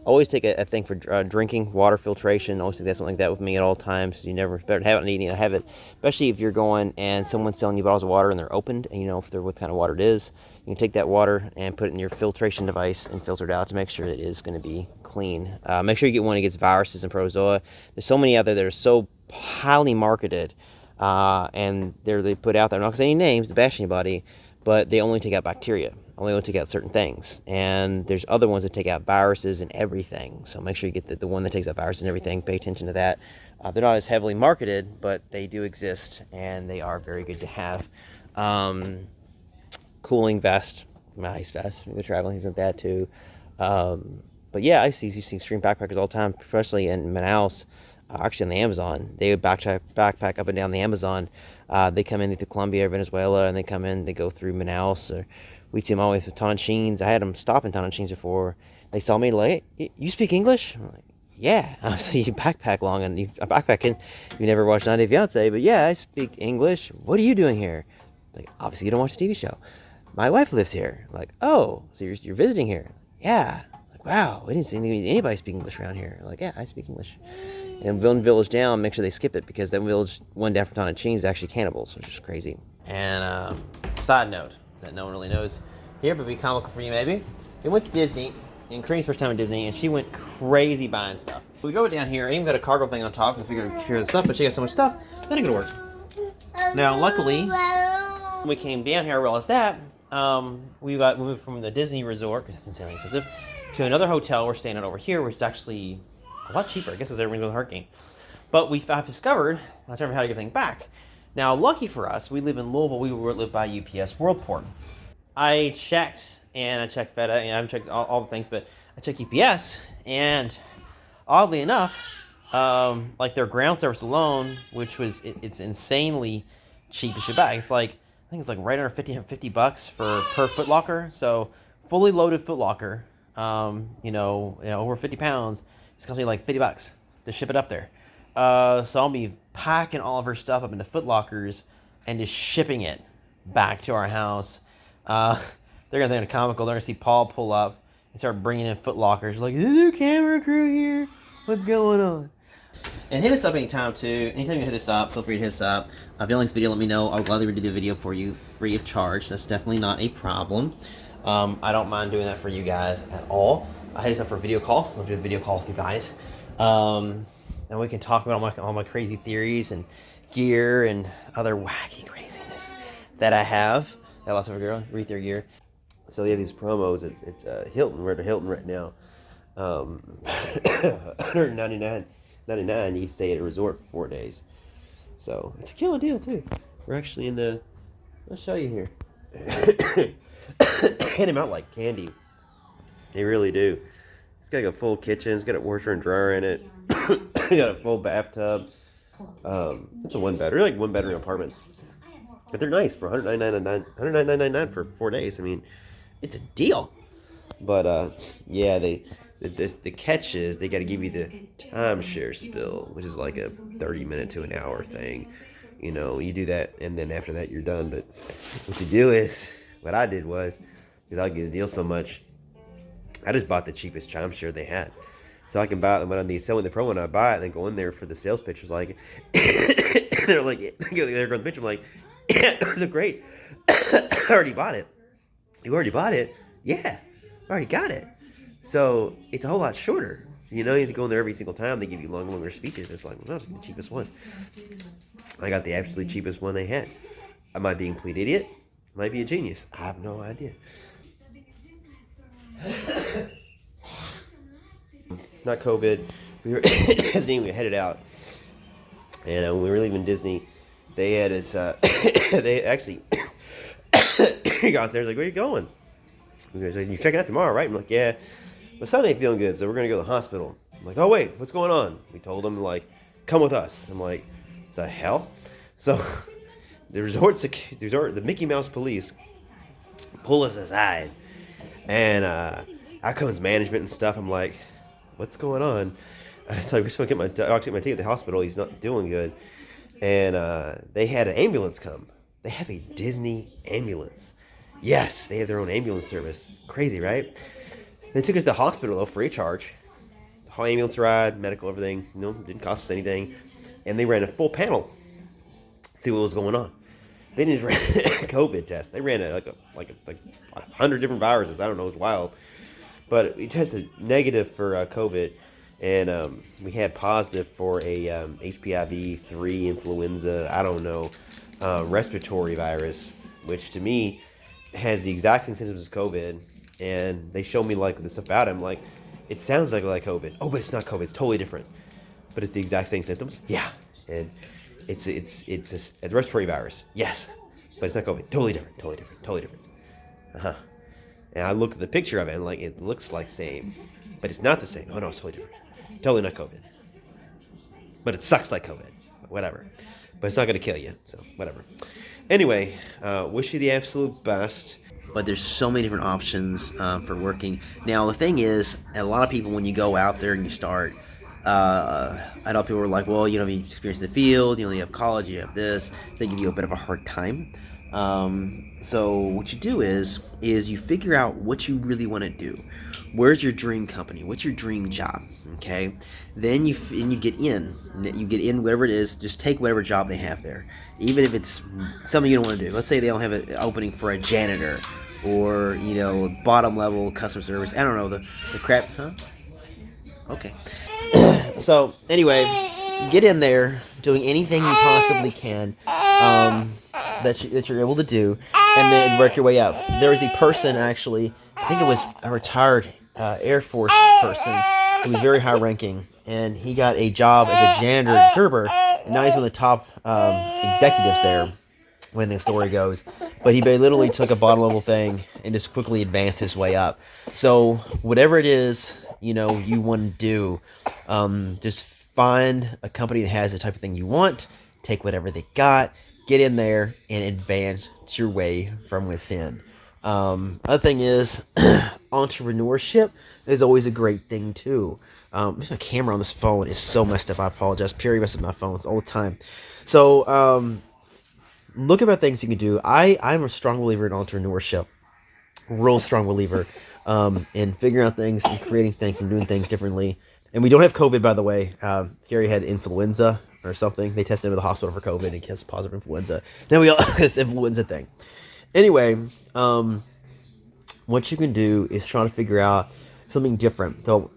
Always take a thing for drinking water filtration. Always take that something like that with me at all times. You never better have it. You need to have it, especially if you're going and someone's selling you bottles of water and they're opened, and you know if they're what kind of water it is. You can take that water and put it in your filtration device and filter it out to make sure it is going to be clean. Make sure you get one that gets viruses and protozoa. There's so many out there that are so highly marketed, and they put out there. I'm not going to say any names to bash anybody, but they only take out bacteria. Only take out certain things. And there's other ones that take out viruses and everything. So make sure you get the one that takes out viruses and everything. Pay attention to that. They're not as heavily marketed, but they do exist, and they are very good to have. Cooling vest, ice vest. When you're traveling, isn't that too? But yeah, I see extreme backpackers all the time, especially in Manaus. Actually on the Amazon, they would backpack up and down the Amazon. They come in through Colombia or Venezuela, and they come in, they go through Manaus, or we see them all the way through Tonantins. I had them stop in Tonantins before. They saw me like, hey, you speak English? I'm like, yeah. So you backpack long, and you backpacking. You never watched 90 Day Fiance, but yeah, I speak English. What are you doing here? Like, obviously you don't watch the TV show. My wife lives here. Like, oh, so you're visiting here? Yeah. Like, wow, we didn't see anybody speak English around here. Like, yeah, I speak English. And one village down, make sure they skip it, because that village one down from Tonantins is actually cannibals, which is crazy. And side note that no one really knows here, but be comical for you maybe. We went to Disney, and Karine's first time at Disney, and she went crazy buying stuff. We drove it down here. I even got a cargo thing on top. I figured I'd carry the stuff, but she got so much stuff, that ain't gonna work. Now, luckily, when we came down here, I realized that we moved from the Disney resort, because that's insanely expensive, to another hotel we're staying at over here, which is actually a lot cheaper, I guess, because everyone's going to hurricane. But I've discovered, I determined how to get everything back. Now, lucky for us, we live in Louisville. We live by UPS Worldport. I checked FedEx, and I checked all the things, but I checked UPS, and oddly enough, like their ground service alone, which was it's insanely cheap to ship back. It's like, I think it's like right under $50 per Foot Locker. So fully loaded Foot Locker, over 50 pounds. It's gonna be like $50 to ship it up there. So I'll be packing all of her stuff up into Foot Lockers and just shipping it back to our house. They're gonna think it's comical. They're gonna see Paul pull up and start bringing in Foot Lockers. Like, is there a camera crew here? What's going on? And hit us up anytime too. Anytime you hit us up, feel free to hit us up. If you like this video, let me know. I'll gladly redo the video for you free of charge. That's definitely not a problem. I don't mind doing that for you guys at all. Hit us up for a video call. I'll do a video call with you guys. And we can talk about all my crazy theories and gear and other wacky craziness that I have. I got lots of read their gear. So they have these promos. It's Hilton. We're at Hilton right now. $199. You can stay at a resort for 4 days. So it's a killer deal too. We're actually in the. I'll show you here. Hand them out like candy. They really do. It's got a full kitchen. It's got a washer and dryer in it. It's got a full bathtub. It's a one bedroom apartments. But they're nice for $199.99 for 4 days. I mean, it's a deal. But yeah, the catch is they got to give you the timeshare spill, which is like a 30-minute to an hour thing. You know, you do that, and then after that, you're done. But what you do is, what I did was, because I get a deal so much, I just bought the cheapest timeshare they had. So I can buy it when they sell me the promo, and I buy it, and then go in there for the sales pitch. Like, they're like, they're going to the pitch. I'm like, yeah, it was great. I already bought it. You already bought it? Yeah, I already got it. So it's a whole lot shorter. You know, you have to go in there every single time. They give you longer speeches. It's like, well, it's the cheapest one. I got the absolutely cheapest one they had. Am I being a complete idiot? I might be a genius. I have no idea. Not COVID. We were Disney. We headed out, and when we were leaving Disney, they had us. They actually got us there. Like, where are you going? You're checking out tomorrow, right? I'm like, yeah. My son ain't feeling good, so we're gonna go to the hospital. I'm like, oh wait, what's going on? We told him, like, come with us. I'm like, the hell? So the Mickey Mouse police pull us aside, and out comes management and stuff. I'm like, what's going on? So we're supposed to get my dog to my team at the hospital. He's not doing good, and they had an ambulance come. They have a Disney ambulance. Yes, they have their own ambulance service. Crazy, right? They took us to the hospital, though, free of charge. ambulance ride, medical, everything. Didn't cost us anything. And they ran a full panel to see what was going on. They didn't just run a COVID test. They ran like 100 different viruses. I don't know. It was wild. But we tested negative for COVID, and we had positive for a HPIV3 influenza. I don't know, respiratory virus, which to me has the exact same symptoms as COVID. And they showed me like this about it. I'm like, it sounds like COVID. Oh, but it's not COVID. It's totally different. But it's the exact same symptoms. Yeah, and it's a respiratory virus. Yes, but it's not COVID. Totally different. Totally different. Totally different. Uh-huh. And I looked at the picture of it and like it looks like the same, but it's not the same. Oh no, it's totally different. Totally not COVID. But it sucks like COVID. Whatever. But it's not gonna kill you, so whatever. Anyway, wish you the absolute best. But there's so many different options for working. Now the thing is, a lot of people when you go out there and you start, I know people are like, well, you have experience in the field, you have college, you have this. They give you a bit of a hard time. So what you do is you figure out what you really want to do. Where's your dream company? What's your dream job? Okay. Then you get in. You get in whatever it is. Just take whatever job they have there, even if it's something you don't want to do. Let's say they don't have an opening for a janitor or bottom level customer service. I don't know the crap. Huh? Okay. So anyway, get in there, doing anything you possibly can that you're able to do, and then work your way up. There was a person actually, I think it was a retired Air Force person who was very high ranking, and he got a job as a janitor at Gerber, and now he's one of the top executives there when the story goes. But he literally took a bottom level thing and just quickly advanced his way up. So whatever it is you want to do, just find a company that has the type of thing you want, take whatever they got, get in there and advance your way from within. Other thing is entrepreneurship is always a great thing too. My camera on this phone is so messed up. I apologize. Perry messes up my phones all the time. So look about things you can do. I'm a strong believer in entrepreneurship. Real strong believer in figuring out things and creating things and doing things differently. And we don't have COVID, by the way. Gary had influenza or something. They tested him at the hospital for COVID and he tested positive influenza. Now we all this influenza thing. Anyway, what you can do is try to figure out something different. So,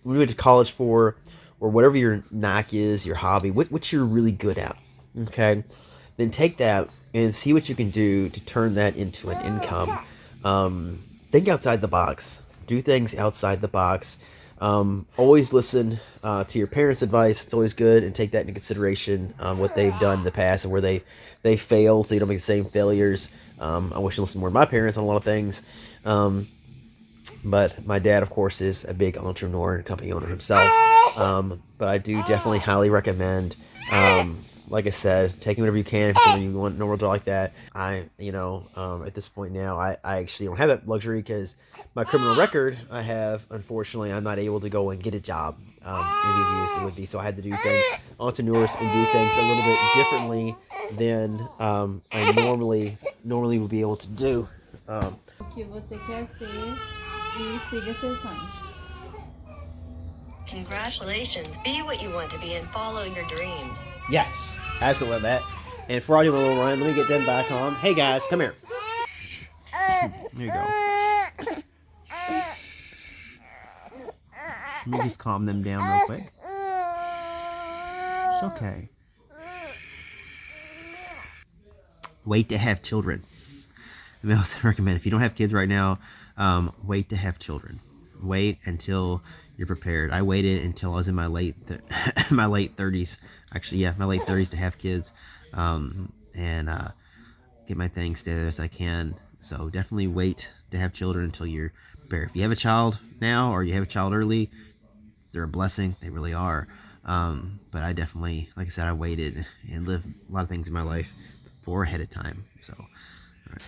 what you went to college for, or whatever your knack is, your hobby, what you're really good at. Okay, then take that and see what you can do to turn that into an income. Think outside the box. Do things outside the box. Always listen to your parents' advice. It's always good, and take that into consideration, what they've done in the past and where they failed, so you don't make the same failures. I wish I listened more to my parents on a lot of things. But my dad, of course, is a big entrepreneur and company owner himself. But I do definitely highly recommend, like I said, taking whatever you can if somebody you want a normal job like that. At this point now, I actually don't have that luxury because my criminal record unfortunately, I'm not able to go and get a job as easy as it would be. So I had to do things, entrepreneurs, and do things a little bit differently than I normally would be able to do. O que você quer ser e siga seus sonhos. Congratulations. Be what you want to be and follow your dreams. Yes, absolutely that. And for all you little Ryan, let me get them back on. Hey guys, come here. There you go. Let me just calm them down real quick. It's okay. Wait to have children. I also recommend, if you don't have kids right now, wait to have children. Wait until you're prepared. I waited until I was in my late 30s. Actually, yeah, my late 30s to have kids, and get my things together as I can. So definitely wait to have children until you're prepared. If you have a child now or you have a child early, they're a blessing. They really are. But I definitely, like I said, I waited and lived a lot of things in my life for ahead of time. So, right.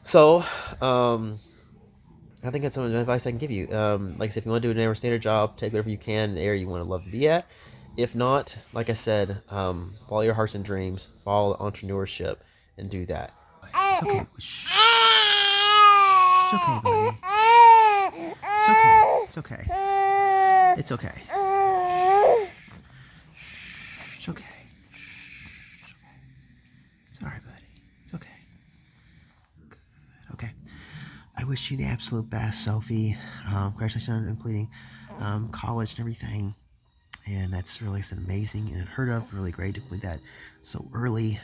So, I think that's some advice I can give you. Like I said, if you want to do an standard job, take whatever you can in the area you want to love to be at. If not, like I said, follow your hearts and dreams, follow entrepreneurship, and do that. It's okay. Shh. It's okay, buddy. It's okay. It's okay. It's okay. It's okay. It's okay. It's all right, buddy. It's okay. Good. Okay. I wish you the absolute best, Sophie. Congratulations on completing college and everything. And that's really amazing and unheard of. Really great to complete that so early.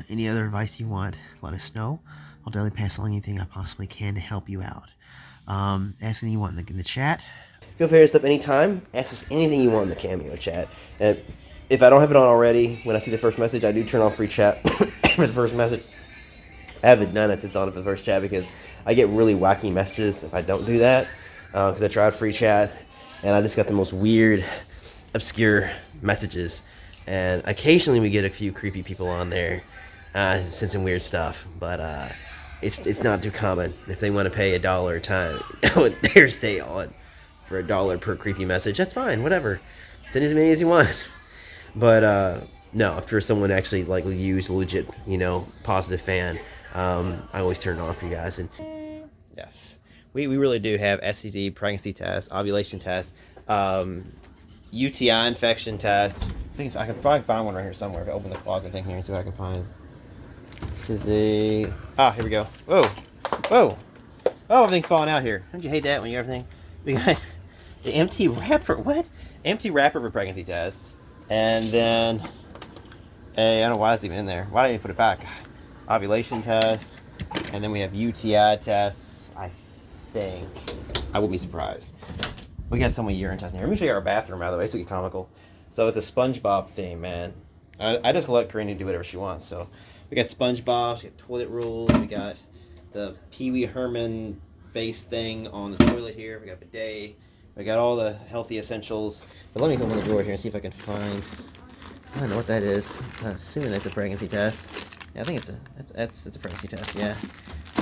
Any other advice you want, let us know. I'll definitely pass along anything I possibly can to help you out. Ask anything you want in the chat. Feel free to step anytime. Ask us anything you want in the Cameo chat. And if I don't have it on already, when I see the first message, I do turn on free chat for the first message. I have it none that's it's on for the first chat because I get really wacky messages if I don't do that. Because I tried free chat and I just got the most weird, obscure messages. And occasionally we get a few creepy people on there saying some weird stuff. But it's not too common. If they want to pay $1 a time, they're stay on for $1 per creepy message. That's fine, whatever. Send as many as you want. But no, if you're someone actually like use legit, positive fan, I always turn it on for you guys. And yes, we really do have STD, pregnancy tests, ovulation tests, UTI infection tests. I can probably find one right here somewhere. If I open the closet thing here and see what I can find. This is here we go. Whoa. Oh, everything's falling out here. Don't you hate that when you everything? We got the empty wrapper. What? Empty wrapper for pregnancy test. And then, I don't know why that's even in there. Why didn't you put it back? Ovulation test. And then we have UTI tests, I think. I wouldn't be surprised. We got some urine testing here. Let me show you our bathroom, by the way, so we get comical. So it's a SpongeBob theme, man. I just let Karine do whatever she wants. So we got SpongeBob, we got toilet rolls, we got the Pee Wee Herman face thing on the toilet here. We got bidet. We got all the healthy essentials. But let me open the drawer here and see if I can find. I don't know what that is. I'm assuming that's a pregnancy test. Yeah, I think it's a pregnancy test. Yeah.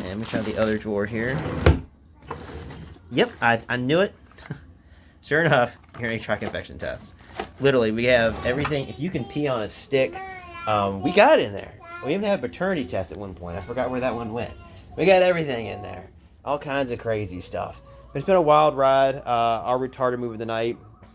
And we try the other drawer here. Yep, I knew it. Sure enough, urinary tract infection tests. Literally, we have everything. If you can pee on a stick, we got it in there. We even had a paternity test at one point. I forgot where that one went. We got everything in there. All kinds of crazy stuff. But it's been a wild ride. Our retarder movie of the night